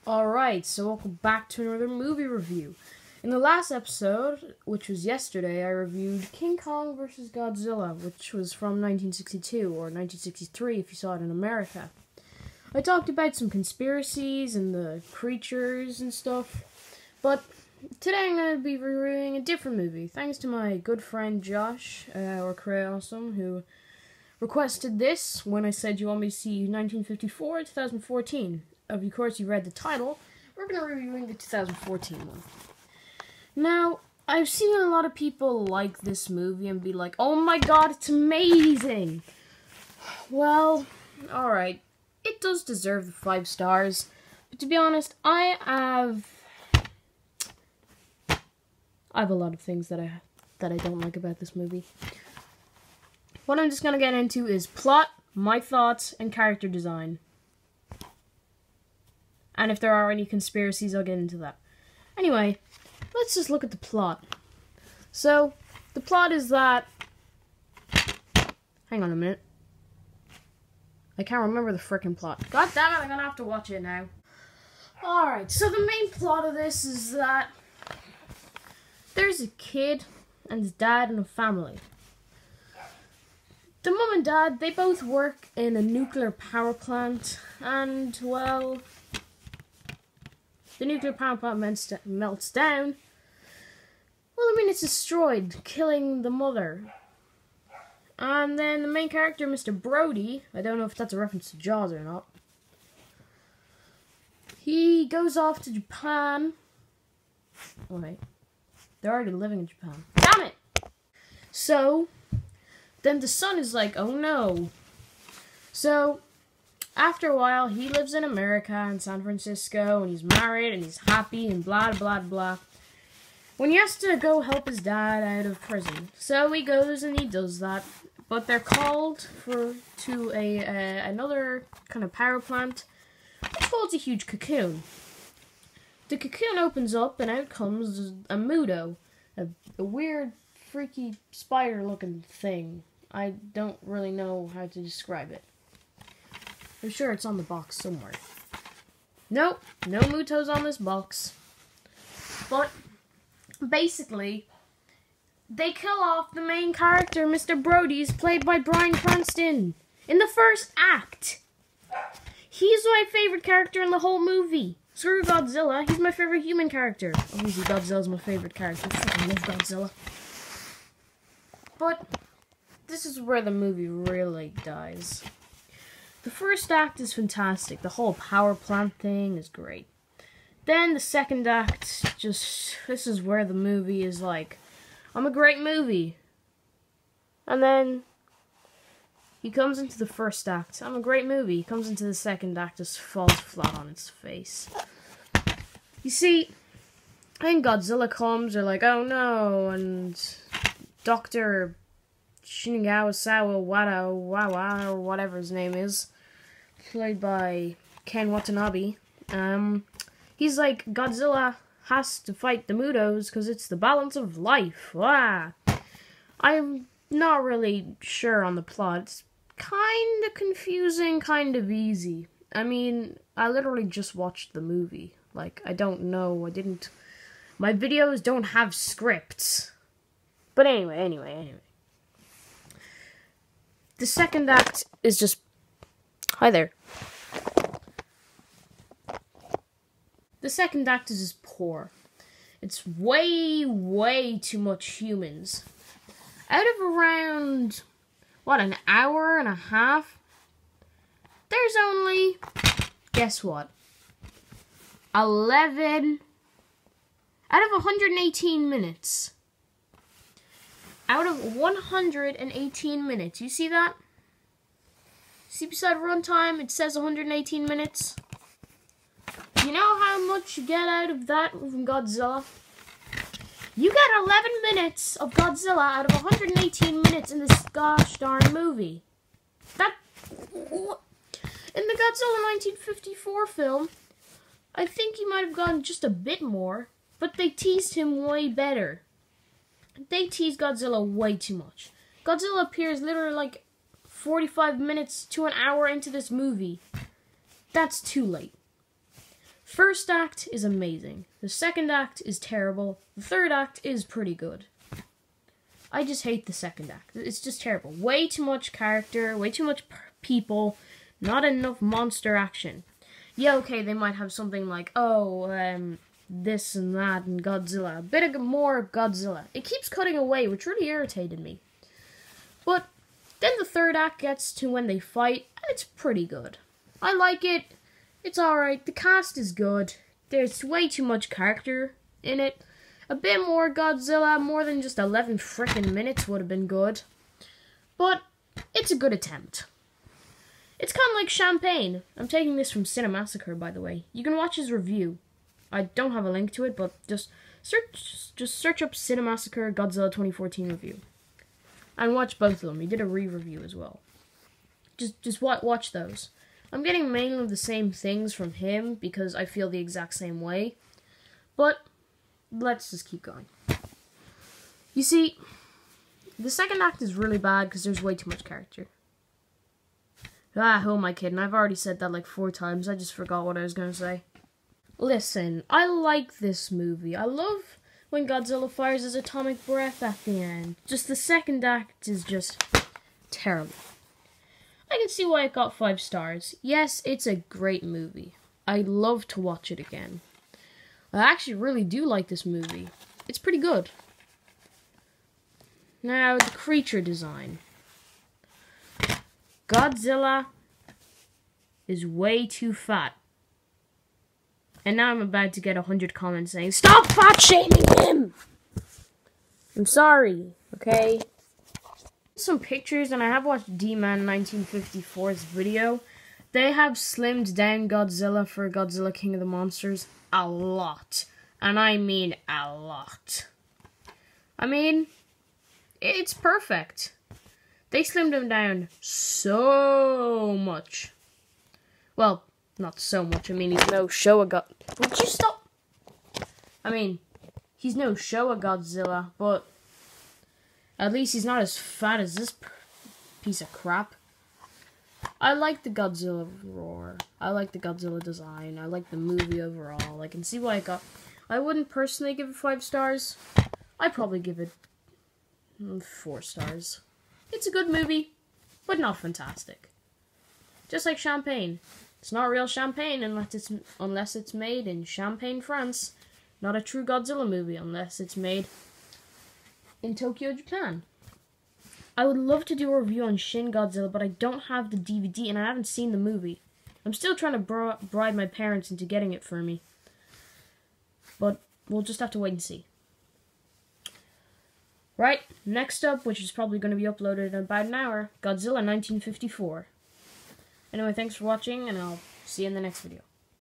Alright, so welcome back to another movie review. In the last episode, which was yesterday, I reviewed King Kong vs. Godzilla, which was from 1962, or 1963 if you saw it in America. I talked about some conspiracies and the creatures and stuff, but today I'm going to be reviewing a different movie, thanks to my good friend Josh, or Cray Awesome, who requested this when I said you want me to see 1954 to 2014. Of course, you read the title. We're going to be reviewing the 2014 one. Now, I've seen a lot of people like this movie and be like, oh my god, it's amazing! Well, alright. It does deserve the 5 stars. But to be honest, I have a lot of things that I don't like about this movie. What I'm just going to get into is plot, my thoughts, and character design. And if there are any conspiracies, I'll get into that. Anyway, let's just look at the plot. So, the plot is that... Hang on a minute. I can't remember the frickin' plot. God damn it, I'm gonna have to watch it now. Alright, so the main plot of this is that... there's a kid and his dad and a family. The mum and dad, they both work in a nuclear power plant. And, well... the nuclear power plant melts down. Well, I mean, it's destroyed, killing the mother. And then the main character, Mr. Brody, I don't know if that's a reference to Jaws or not. He goes off to Japan. Oh, wait. They're already living in Japan. Damn it! So, then the son is like, oh no. So... after a while, he lives in America, in San Francisco, and he's married, and he's happy, and blah, blah, blah. When he has to go help his dad out of prison. So he goes and he does that. But they're called to another kind of power plant, which holds a huge cocoon. The cocoon opens up, and out comes a Mudo, a weird, freaky, spider-looking thing. I don't really know how to describe it. I'm sure it's on the box somewhere. Nope, no Mutos on this box. But, basically, they kill off the main character, Mr. Brody's, played by Bryan Cranston, in the first act. He's my favorite character in the whole movie. Screw Godzilla, he's my favorite human character. Obviously, Godzilla's my favorite character. I fucking love Godzilla. But, this is where the movie really dies. The first act is fantastic. The whole power plant thing is great. Then the second act, this is where the movie is like, I'm a great movie. And then he comes into the first act. I'm a great movie. He comes into the second act, just falls flat on its face. You see, when Godzilla comes, they're like, oh no, and Dr. Shinigawa Wawa, or whatever his name is, played by Ken Watanabe. He's like, Godzilla has to fight the Mutos because it's the balance of life. Wow. I'm not really sure on the plot. It's kind of confusing, kind of easy. I mean, I literally just watched the movie. Like, I don't know. My videos don't have scripts. But anyway. The second act is just... Hi there. The second act is just poor. It's way too much humans. Out of around, an hour and a half, there's only, guess what? 11 out of 118 minutes. Out of 118 minutes. You see that? See beside runtime, it says 118 minutes. You know how much you get out of that from Godzilla? You get 11 minutes of Godzilla out of 118 minutes in this gosh darn movie. In the Godzilla 1954 film, I think he might have gone just a bit more, but they teased him way better. They tease Godzilla way too much. Godzilla appears literally like 45 minutes to an hour into this movie. That's too late. First act is amazing. The second act is terrible. The third act is pretty good. I just hate the second act. It's just terrible. Way too much character, way too much people, not enough monster action. Yeah, okay, they might have something like, this and that and Godzilla. A bit of more Godzilla. It keeps cutting away, which really irritated me. But then the third act gets to when they fight, and it's pretty good. I like it. It's alright. The cast is good. There's way too much character in it. A bit more Godzilla, more than just 11 frickin' minutes would have been good. But it's a good attempt. It's kind of like Champagne. I'm taking this from Cinemassacre, by the way. You can watch his review. I don't have a link to it, but just search up Cinemassacre Godzilla 2014 review. And watch both of them. He did a re-review as well. Just watch those. I'm getting mainly the same things from him because I feel the exact same way. But let's just keep going. You see, the second act is really bad because there's way too much character. Who am I kidding? I've already said that like 4 times. I just forgot what I was going to say. Listen, I like this movie. I love when Godzilla fires his atomic breath at the end. Just the second act is just terrible. I can see why it got 5 stars. Yes, it's a great movie. I'd love to watch it again. I actually really do like this movie. It's pretty good. Now, the creature design. Godzilla is way too fat. And now I'm about to get 100 comments saying, "Stop fat-shaming him!" I'm sorry, okay? Some pictures, and I have watched D-Man 1954's video. They have slimmed down Godzilla for Godzilla King of the Monsters a lot. And I mean a lot. I mean, it's perfect. They slimmed him down so much. Well, not so much. I mean, he's no Showa God. Would you stop? I mean, he's no Showa Godzilla, but at least he's not as fat as this piece of crap. I like the Godzilla roar. I like the Godzilla design. I like the movie overall. I can see why it got... I wouldn't personally give it 5 stars. I'd probably give it 4 stars. It's a good movie, but not fantastic. Just like Champagne. It's not real Champagne unless it's made in Champagne, France. Not a true Godzilla movie unless it's made in Tokyo, Japan. I would love to do a review on Shin Godzilla, but I don't have the DVD and I haven't seen the movie. I'm still trying to bribe my parents into getting it for me. But we'll just have to wait and see. Right, next up, which is probably going to be uploaded in about an hour, Godzilla 1954. Anyway, thanks for watching, and I'll see you in the next video.